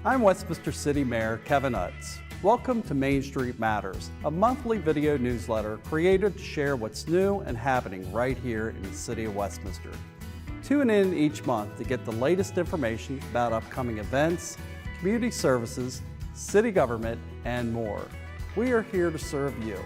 I'm Westminster City Mayor Kevin Utz. Welcome to Main Street Matters, a monthly video newsletter created to share what's new and happening right here in the City of Westminster. Tune in each month to get the latest information about upcoming events, community services, city government, and more. We are here to serve you.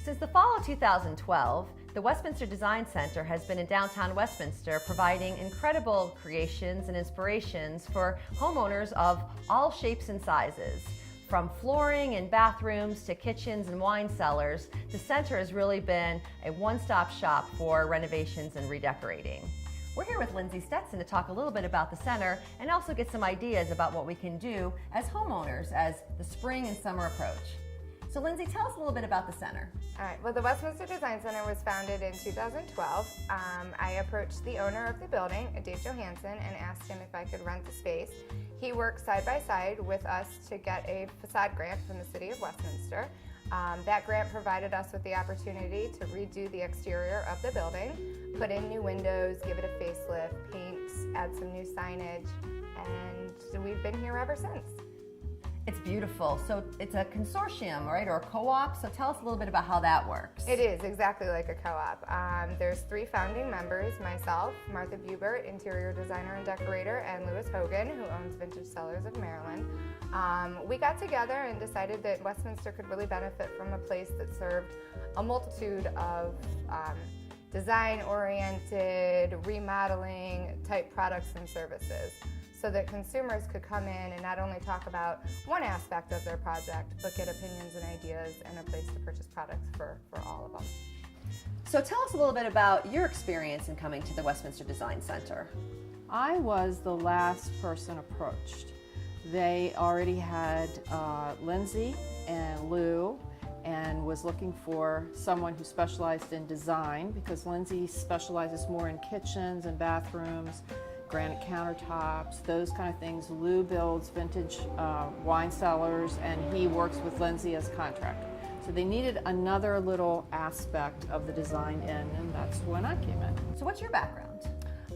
Since the fall of 2012, the Westminster Design Center has been in downtown Westminster providing incredible creations and inspirations for homeowners of all shapes and sizes. From flooring and bathrooms to kitchens and wine cellars, the center has really been a one-stop shop for renovations and redecorating. We're here with Lindsay Stetson to talk a little bit about the center and also get some ideas about what we can do as homeowners as the spring and summer approach. So Lindsay, tell us a little bit about the center. All right, well, the Westminster Design Center was founded in 2012. I approached the owner of the building, Dave Johansson, and asked him if I could rent the space. He worked side by side with us to get a facade grant from the City of Westminster. That grant provided us with the opportunity to redo the exterior of the building, put in new windows, give it a facelift, paint, add some new signage, and we've been here ever since. It's beautiful. So it's a consortium, right, or a co-op? So tell us a little bit about how that works. It is exactly like a co-op. There's 3 founding members, myself, Martha Bubert, interior designer and decorator, and Louis Hogan, who owns Vintage Cellars of Maryland. We got together and decided that Westminster could really benefit from a place that served a multitude of design-oriented, remodeling type products and services, so that consumers could come in and not only talk about one aspect of their project, but get opinions and ideas and a place to purchase products for all of them. So tell us a little bit about your experience in coming to the Westminster Design Center. I was the last person approached. They already had Lindsay and Lou, and was looking for someone who specialized in design, because Lindsay specializes more in kitchens and bathrooms, granite countertops, those kind of things. Lou builds vintage wine cellars, and he works with Lindsay as a contractor. So they needed another little aspect of the design in, and that's when I came in. So what's your background?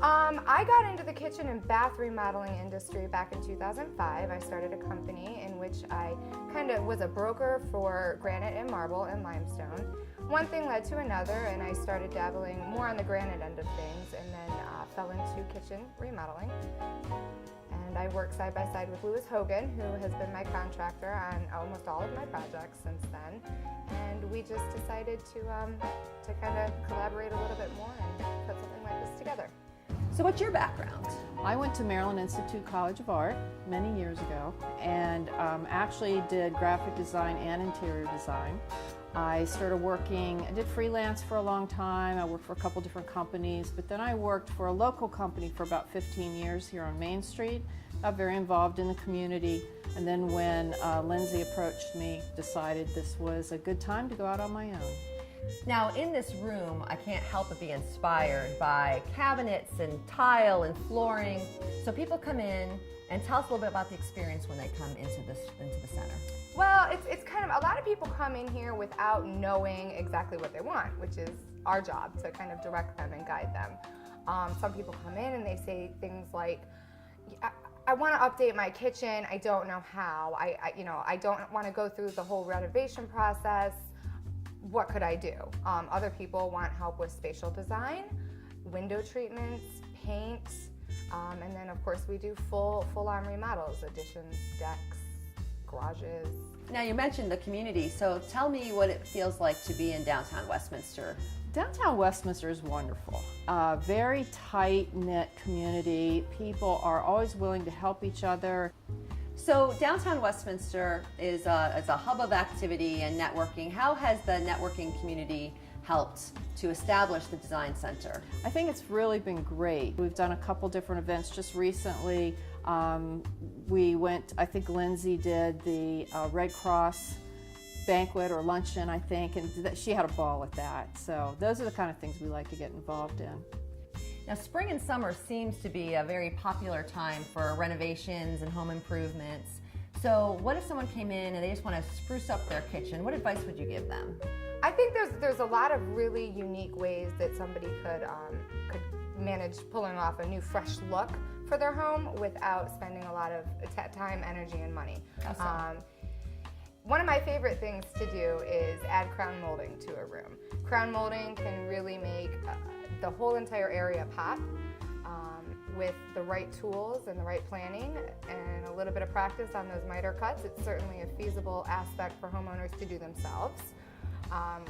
I got into the kitchen and bath remodeling industry back in 2005. I started a company in which I kind of was a broker for granite and marble and limestone. One thing led to another, and I started dabbling more on the granite end of things, and then fell into kitchen remodeling. And I work side by side with Louis Hogan, who has been my contractor on almost all of my projects since then. And we just decided to kind of collaborate a little bit more and put something like this together. So what's your background? I went to Maryland Institute College of Art many years ago, and actually did graphic design and interior design. I started working, I did freelance for a long time. I worked for a couple different companies, but then I worked for a local company for about 15 years here on Main Street. Got very involved in the community, and then when Lindsay approached me, decided this was a good time to go out on my own. Now in this room, I can't help but be inspired by cabinets and tile and flooring. So people come in and tell us a little bit about the experience when they come into the center. Well, it's kind of, a lot of people come in here without knowing exactly what they want, which is our job to kind of direct them and guide them. Some people come in and they say things like, I want to update my kitchen, I don't know how. I don't want to go through the whole renovation process. What could I do? Other people want help with spatial design, window treatments, paint, and then of course we do full-on remodels, additions, decks, garages. Now you mentioned the community, so tell me what it feels like to be in downtown Westminster. Downtown Westminster is wonderful. Very tight-knit community. People are always willing to help each other. So downtown Westminster is a hub of activity and networking. How has the networking community helped to establish the Design Center? I think it's really been great. We've done a couple different events just recently. We went, I think Lindsay did the Red Cross banquet or luncheon, I think, and she had a ball with that. So those are the kind of things we like to get involved in. Now spring and summer seems to be a very popular time for renovations and home improvements. So what if someone came in and they just want to spruce up their kitchen? What advice would you give them? I think there's a lot of really unique ways that somebody could manage pulling off a new fresh look for their home without spending a lot of time, energy, and money. Awesome. One of my favorite things to do is add crown molding to a room. Crown molding can really make the whole entire area pop. With the right tools and the right planning and a little bit of practice on those miter cuts, it's certainly a feasible aspect for homeowners to do themselves.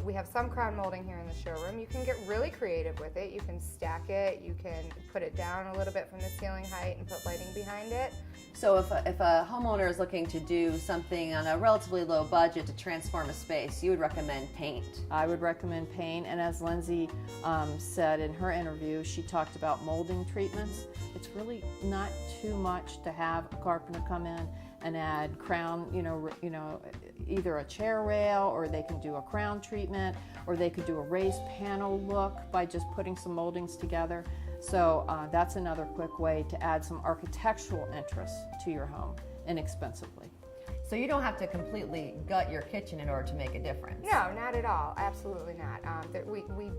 We have some crown molding here in the showroom. You can get really creative with it. You can stack it, you can put it down a little bit from the ceiling height and put lighting behind it. So if a homeowner is looking to do something on a relatively low budget to transform a space, you would recommend paint? I would recommend paint, and as Lindsay said in her interview, she talked about molding treatments. It's really not too much to have a carpenter come in and add crown, either a chair rail, or they can do a crown treatment, or they could do a raised panel look by just putting some moldings together. So that's another quick way to add some architectural interest to your home inexpensively. So you don't have to completely gut your kitchen in order to make a difference? No, not at all. Absolutely not. We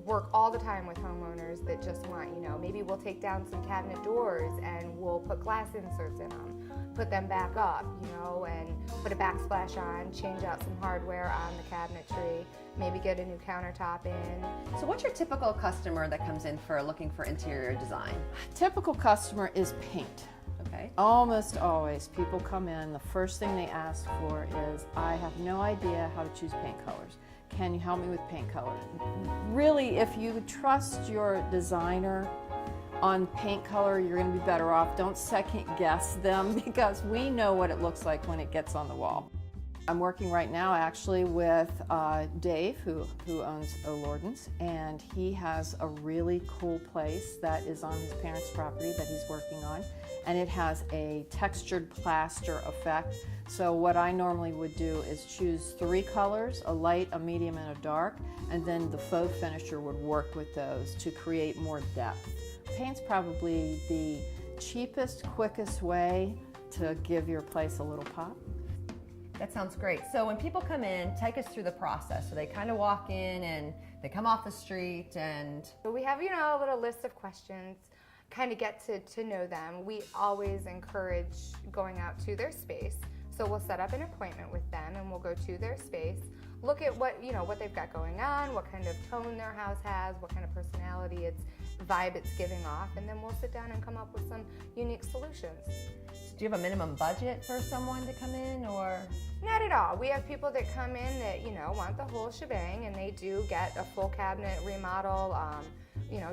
work all the time with homeowners that just want, maybe we'll take down some cabinet doors and we'll put glass inserts in them, put them back up, and put a backsplash on, change out some hardware on the cabinetry, maybe get a new countertop in. So what's your typical customer that comes in looking for interior design? Typical customer is paint. Okay. Almost always people come in, the first thing they ask for is, I have no idea how to choose paint colors. Can you help me with paint colors? Really, if you trust your designer on paint color, you're going to be better off. Don't second guess them, because we know what it looks like when it gets on the wall. I'm working right now actually with Dave, who owns O'Lorden's, and he has a really cool place that is on his parents' property that he's working on, and it has a textured plaster effect. So what I normally would do is choose 3 colors, a light, a medium, and a dark, and then the faux finisher would work with those to create more depth. Paint's probably the cheapest, quickest way to give your place a little pop. That sounds great. So when people come in, take us through the process. So they kind of walk in and they come off the street and... So we have, a little list of questions, kind of get to know them. We always encourage going out to their space. So we'll set up an appointment with them and we'll go to their space, look at what they've got going on, what kind of tone their house has, what kind of personality vibe it's giving off, and then we'll sit down and come up with some unique solutions. Do you have a minimum budget for someone to come in, or? Not at all. We have people that come in that, want the whole shebang, and they do get a full cabinet remodel,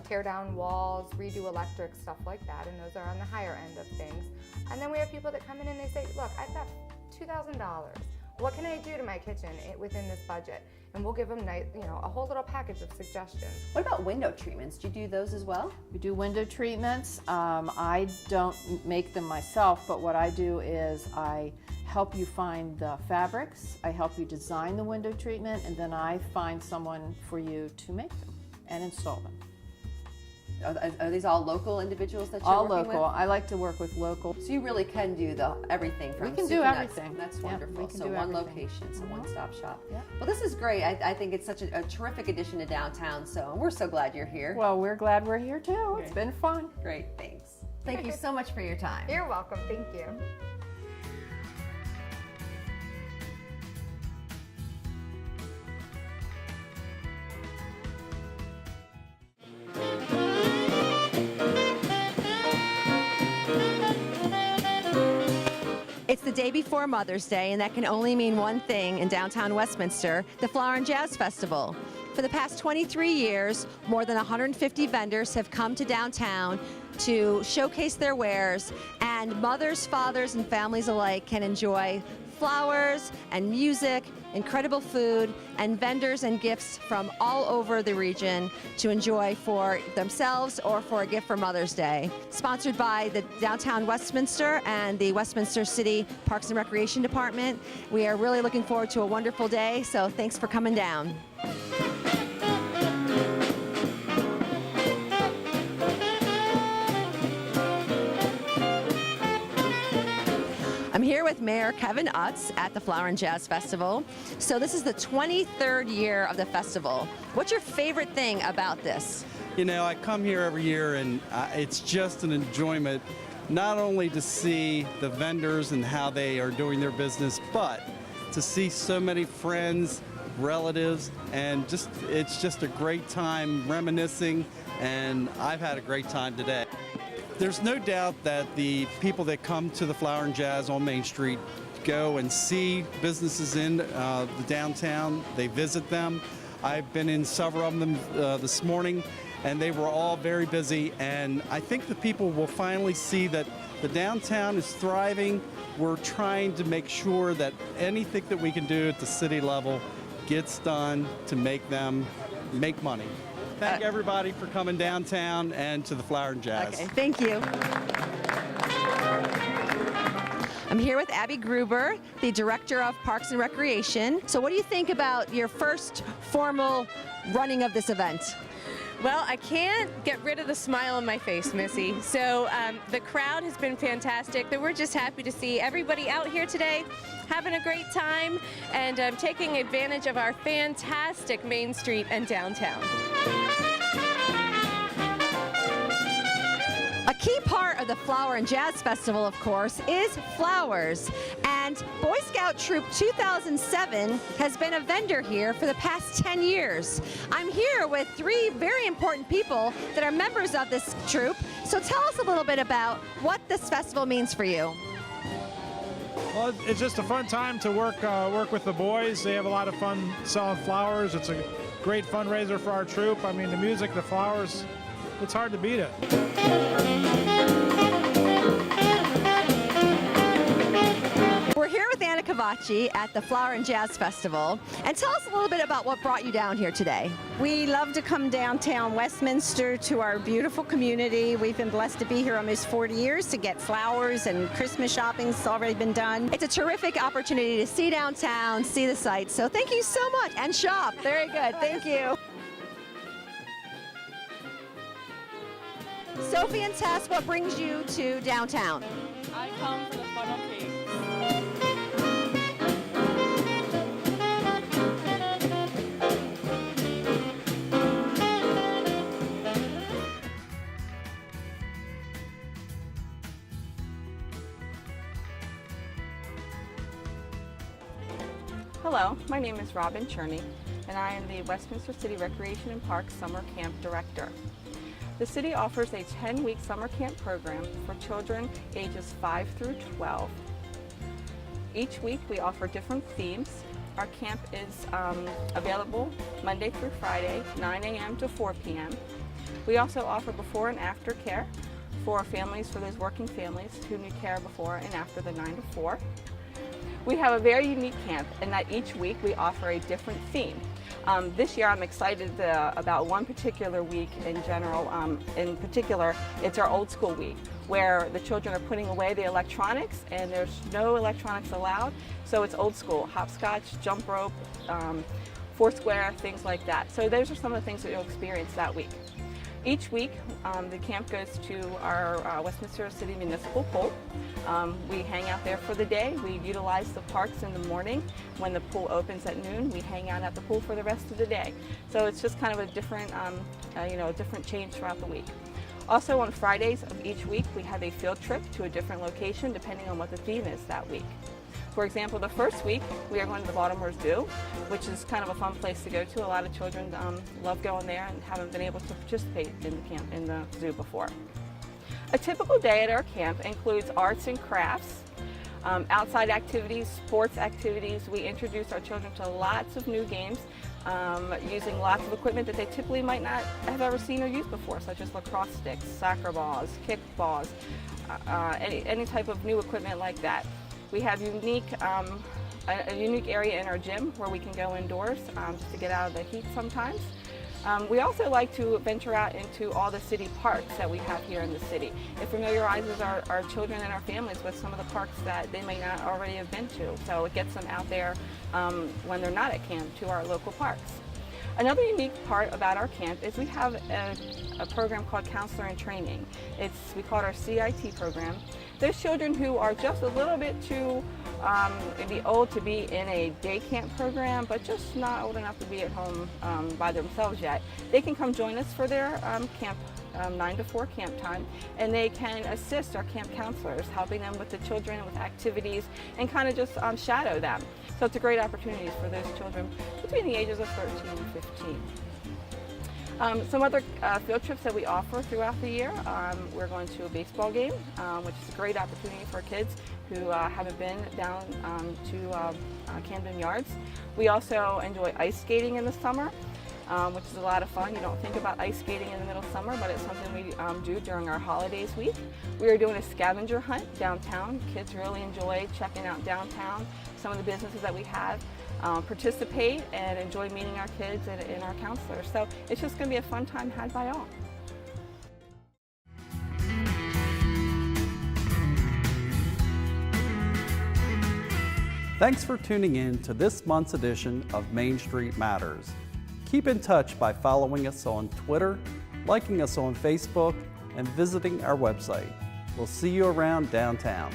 tear down walls, redo electric, stuff like that, and those are on the higher end of things. And then we have people that come in and they say, look, I've got $2,000. What can I do to my kitchen within this budget? And we'll give them a whole little package of suggestions. What about window treatments? Do you do those as well? We do window treatments. I don't make them myself, but what I do is I help you find the fabrics, I help you design the window treatment, and then I find someone for you to make them and install them. Are these all local individuals that you're all working local. with? I like to work with local. So you really can do everything from We can soup do to everything. nuts. That's Yeah, wonderful. we can So do one everything. location, so one-stop shop. Yeah. Well, this is great. I think it's such a terrific addition to downtown. So we're so glad you're here. Well, we're glad we're here too. It's been fun. Great, thanks. Thank you so much for your time. You're welcome. Thank you. It's the day before Mother's Day, and that can only mean one thing in downtown Westminster, the Flower and Jazz Festival. For the past 23 years, more than 150 vendors have come to downtown to showcase their wares, and mothers, fathers, and families alike can enjoy flowers and music, incredible food, and vendors and gifts from all over the region to enjoy for themselves or for a gift for Mother's Day. Sponsored by the Downtown Westminster and the Westminster City Parks and Recreation Department. We are really looking forward to a wonderful day, so thanks for coming down. I'm here with Mayor Kevin Utz at the Flower and Jazz Festival. So this is the 23rd year of the festival. What's your favorite thing about this? You know, I come here every year and it's just an enjoyment not only to see the vendors and how they are doing their business, but to see so many friends, relatives, and it's just a great time reminiscing, and I've had a great time today. There's no doubt that the people that come to the Flower and Jazz on Main Street go and see businesses in the downtown. They visit them. I've been in several of them this morning, and they were all very busy, and I think the people will finally see that the downtown is thriving. We're trying to make sure that anything that we can do at the city level gets done to make them make money. Thank everybody for coming downtown and to the Flower and Jazz. Okay, thank you. I'm here with Abby Gruber, the Director of Parks and Recreation. So what do you think about your first formal running of this event? Well, I can't get rid of the smile on my face, Missy. So the crowd has been fantastic. We're just happy to see everybody out here today having a great time and taking advantage of our fantastic Main Street and downtown. A key part of the Flower and Jazz Festival, of course, is flowers. And Boy Scout Troop 2007 has been a vendor here for the past 10 years. I'm here with three very important people that are members of this troop. So tell us a little bit about what this festival means for you. Well, it's just a fun time to work with the boys. They have a lot of fun selling flowers. It's a great fundraiser for our troop. I mean, the music, the flowers, it's hard to beat it. We're here with Anna Cavacci at the Flower and Jazz Festival. And tell us a little bit about what brought you down here today. We love to come downtown Westminster to our beautiful community. We've been blessed to be here almost 40 years to get flowers, and Christmas shopping's already been done. It's a terrific opportunity to see downtown, see the sights. So thank you so much, and shop. Very good. Thank you. Sophie and Tess, what brings you to downtown? I come for the funnel cakes. Hello, my name is Robin Cherney, and I am the Westminster City Recreation and Parks Summer Camp Director. The city offers a 10-week summer camp program for children ages 5 through 12. Each week we offer different themes. Our camp is available Monday through Friday, 9 a.m. to 4 p.m. We also offer before and after care for families, for those working families who need care before and after the 9 to 4. We have a very unique camp in that each week we offer a different theme. This year I'm excited about one particular week in general. In particular, it's our old school week, where the children are putting away the electronics and there's no electronics allowed. So it's old school, hopscotch, jump rope, foursquare, things like that. So those are some of the things that you'll experience that week. Each week, the camp goes to our Westminster City Municipal Pool. We hang out there for the day. We utilize the parks in the morning. When the pool opens at noon, we hang out at the pool for the rest of the day. So it's just kind of a different, a different change throughout the week. Also on Fridays of each week, we have a field trip to a different location depending on what the theme is that week. For example, the first week, we are going to the Baltimore Zoo, which is kind of a fun place to go to. A lot of children love going there and haven't been able to participate in the zoo before. A typical day at our camp includes arts and crafts, outside activities, sports activities. We introduce our children to lots of new games using lots of equipment that they typically might not have ever seen or used before, such as lacrosse sticks, soccer balls, kick balls, any type of new equipment like that. We have a unique area in our gym where we can go indoors just to get out of the heat sometimes. We also like to venture out into all the city parks that we have here in the city. It familiarizes our children and our families with some of the parks that they may not already have been to. So it gets them out there when they're not at camp to our local parks. Another unique part about our camp is we have a program called Counselor in Training. We call it our CIT program. There's children who are just a little bit too maybe old to be in a day camp program, but just not old enough to be at home by themselves yet. They can come join us for their camp 9 to 4 camp time, and they can assist our camp counselors, helping them with the children, with activities, and kind of just shadow them. So it's a great opportunity for those children between the ages of 13 and 15. Some other field trips that we offer throughout the year, we're going to a baseball game, which is a great opportunity for kids who haven't been down to Camden Yards. We also enjoy ice skating in the summer, which is a lot of fun. You don't think about ice skating in the middle of summer, but it's something we do during our holidays week. We are doing a scavenger hunt downtown. Kids really enjoy checking out downtown, some of the businesses that we have. Participate and enjoy meeting our kids and our counselors. So it's just going to be a fun time had by all. Thanks for tuning in to this month's edition of Main Street Matters. Keep in touch by following us on Twitter, liking us on Facebook, and visiting our website. We'll see you around downtown.